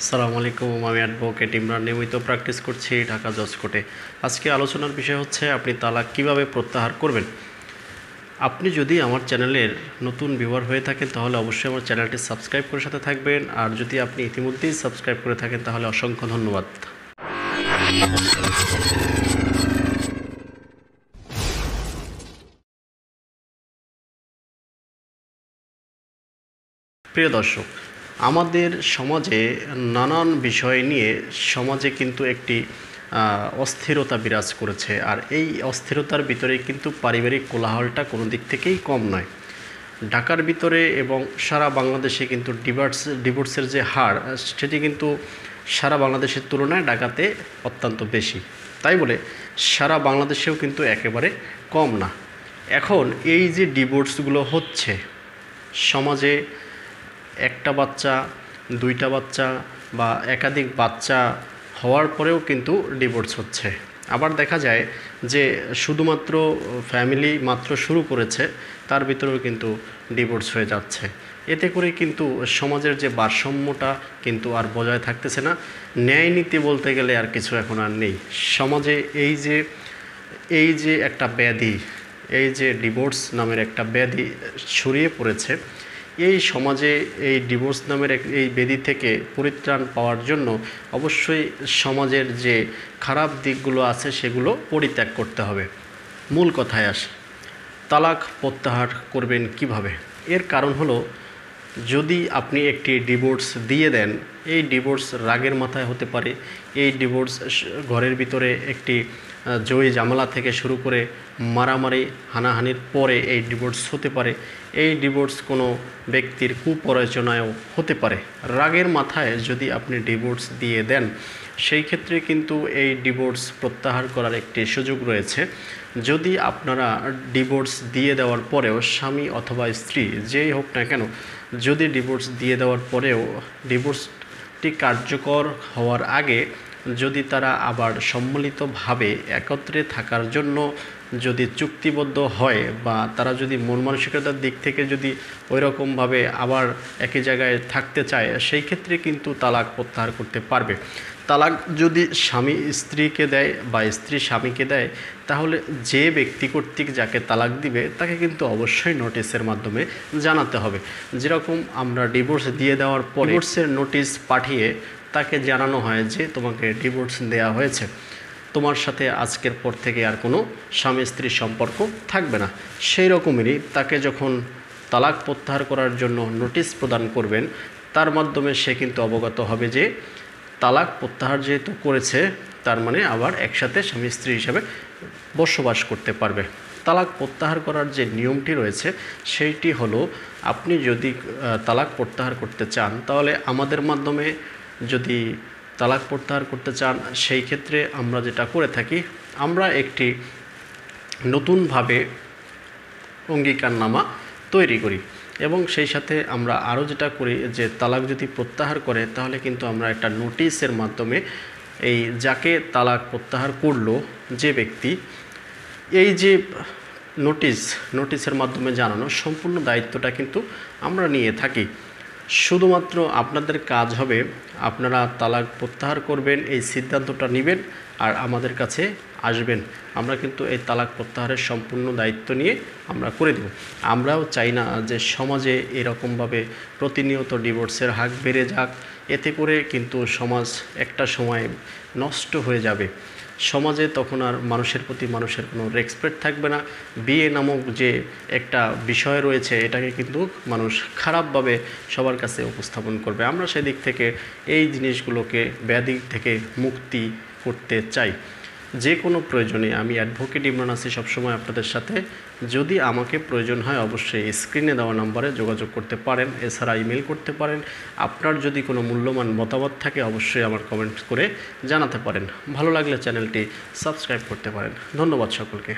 আসসালামু আলাইকুম। আমি অ্যাডভোকেট ইমরান নিয়মিত প্র্যাকটিস করছি ঢাকা জজ কোর্টে। আজকে আলোচনার বিষয় হচ্ছে আপনি তালাক কিভাবে প্রত্যাহার করবেন। আপনি যদি আমার চ্যানেলের নতুন ভিউয়ার হয়ে থাকেন তাহলে অবশ্যই আমার চ্যানেলটি সাবস্ক্রাইব করে সাথে থাকবেন, আর যদি আপনি ইতিমধ্যেই সাবস্ক্রাইব করে থাকেন তাহলে অসংখ্য ধন্যবাদ। প্রিয় দর্শক, আমাদের সমাজে নানান বিষয় নিয়ে সমাজে কিন্তু একটি অস্থিরতা বিরাজ করেছে, আর এই অস্থিরতার ভিতরে কিন্তু পারিবারিক কোলাহলটা কোনো দিক থেকেই কম নয়। ঢাকার ভিতরে এবং সারা বাংলাদেশে কিন্তু ডিভোর্সের যে হার সেটি কিন্তু সারা বাংলাদেশের তুলনায় ঢাকাতে অত্যন্ত বেশি, তাই বলে সারা বাংলাদেশেও কিন্তু একেবারে কম না। এখন এই যে ডিভোর্সগুলো হচ্ছে সমাজে, একটা বাচ্চা, দুইটা বাচ্চা বা একাধিক বাচ্চা হওয়ার পরেও কিন্তু ডিভোর্স হচ্ছে। আবার দেখা যায় যে শুধুমাত্র ফ্যামিলি মাত্র শুরু করেছে তার ভিতরেও কিন্তু ডিভোর্স হয়ে যাচ্ছে। এতে করে কিন্তু সমাজের যে ভারসাম্যটা কিন্তু আর বজায় থাকতেছে না। ন্যায় নীতি বলতে গেলে আর কিছু এখন আর নেই সমাজে। এই যে একটা ব্যাধি, এই যে ডিভোর্স নামের একটা ব্যাধি ছড়িয়ে পড়েছে, এই সমাজে এই ডিভোর্স নামের এই ব্যাধি থেকে পরিত্রাণ পাওয়ার জন্য অবশ্যই সমাজের যে খারাপ দিকগুলো আছে সেগুলো পরিত্যাগ করতে হবে। মূল কথায় আসে, তালাক প্রত্যাহার করবেন কিভাবে। এর কারণ হলো, যদি আপনি একটি ডিভোর্স দিয়ে দেন, এই ডিভোর্স রাগের মাথায় হতে পারে, এই ডিভোর্স ঘরের ভিতরে একটি জয়ী ঝামেলা থেকে শুরু করে মারামারি হানাহানির পরে এই ডিভোর্স হতে পারে, এই ডিভোর্স কোনো ব্যক্তির কুপ্ররোচনায়ও হতে পারে। রাগের মাথায় যদি আপনি ডিভোর্স দিয়ে দেন, সেই ক্ষেত্রে কিন্তু এই ডিভোর্স প্রত্যাহার করার একটি সুযোগ রয়েছে। যদি আপনারা ডিভোর্স দিয়ে দেওয়ার পরেও স্বামী অথবা স্ত্রী যেই হোক না কেন, যদি ডিভোর্স দিয়ে দেওয়ার পরেও ডিভোর্সটি কার্যকর হওয়ার আগে যদি তারা আবার সম্মিলিতভাবে একত্রে থাকার জন্য যদি চুক্তিবদ্ধ হয়, বা তারা যদি মন মানসিকতার দিক থেকে যদি ওইরকমভাবে আবার একই জায়গায় থাকতে চায়, সেই ক্ষেত্রে কিন্তু তালাক প্রত্যাহার করতে পারবে। তালাক যদি স্বামী স্ত্রীকে দেয় বা স্ত্রী স্বামীকে দেয়, তাহলে যে ব্যক্তি কর্তৃক যাকে তালাক দিবে তাকে কিন্তু অবশ্যই নোটিশের মাধ্যমে জানাতে হবে। যেরকম আমরা ডিভোর্স দিয়ে দেওয়ার পর ডিভোর্সের নোটিশ পাঠিয়ে তাকে জানানো হয় যে তোমাকে ডিভোর্স দেওয়া হয়েছে, তোমার সাথে আজকের পর থেকে আর কোনো স্বামী স্ত্রীর সম্পর্ক থাকবে না। সেই রকমেরই তাকে যখন তালাক প্রত্যাহার করার জন্য নোটিশ প্রদান করবেন, তার মাধ্যমে সে কিন্তু অবগত হবে যে তালাক প্রত্যাহার যেহেতু করেছে, তার মানে আবার একসাথে স্বামী স্ত্রী হিসাবে বসবাস করতে পারবে। তালাক প্রত্যাহার করার যে নিয়মটি রয়েছে সেইটি হলো, আপনি যদি তালাক প্রত্যাহার করতে চান তাহলে আমাদের মাধ্যমে যদি তালাক প্রত্যাহার করতে চান, সেই ক্ষেত্রে আমরা যেটা করে থাকি, আমরা একটি নতুনভাবে অঙ্গীকারনামা তৈরি করি এবং সেই সাথে আমরা আরও যেটা করি যে তালাক যদি প্রত্যাহার করে তাহলে কিন্তু আমরা একটা নোটিশের মাধ্যমে এই যাকে তালাক প্রত্যাহার করলো যে ব্যক্তি, এই যে নোটিশের মাধ্যমে জানানো সম্পূর্ণ দায়িত্বটা কিন্তু আমরা নিয়ে থাকি। শুধুমাত্র আপনাদের কাজ হবে, আপনারা তালাক প্রত্যাহার করবেন এই সিদ্ধান্তটা নেবেন আর আমাদের কাছে আসবেন। আমরা কিন্তু এই তালাক প্রত্যাহারের সম্পূর্ণ দায়িত্ব নিয়ে আমরা করে দেব। আমরাও চাই না যে সমাজে এরকমভাবে প্রতিনিয়ত ডিভোর্সের হার বেড়ে যাক। এতে করে কিন্তু সমাজ একটা সময় নষ্ট হয়ে যাবে। সমাজে তখন আর মানুষের প্রতি মানুষের কোনো রেসপেক্ট থাকবে না। বিয়ে নামক যে একটা বিষয় রয়েছে এটাকে কিন্তু মানুষ খারাপভাবে সবার কাছে উপস্থাপন করবে। আমরা সেদিক থেকে এই জিনিসগুলোকে ব্যাধি থেকে মুক্তি করতে চাই। যে কোনো প্রয়োজনে আমি অ্যাডভোকেট ইমরান আছি সবসময় আপনাদের সাথে। যদি আমাকে প্রয়োজন হয় অবশ্যই স্ক্রিনে দেওয়া নম্বরে যোগাযোগ করতে পারেন, এছাড়া ইমেল করতে পারেন। আপনার যদি কোনো মূল্যবান মতামত থাকে অবশ্যই আমার কমেন্ট করে জানাতে পারেন। ভালো লাগলে চ্যানেলটি সাবস্ক্রাইব করতে পারেন। ধন্যবাদ সকলকে।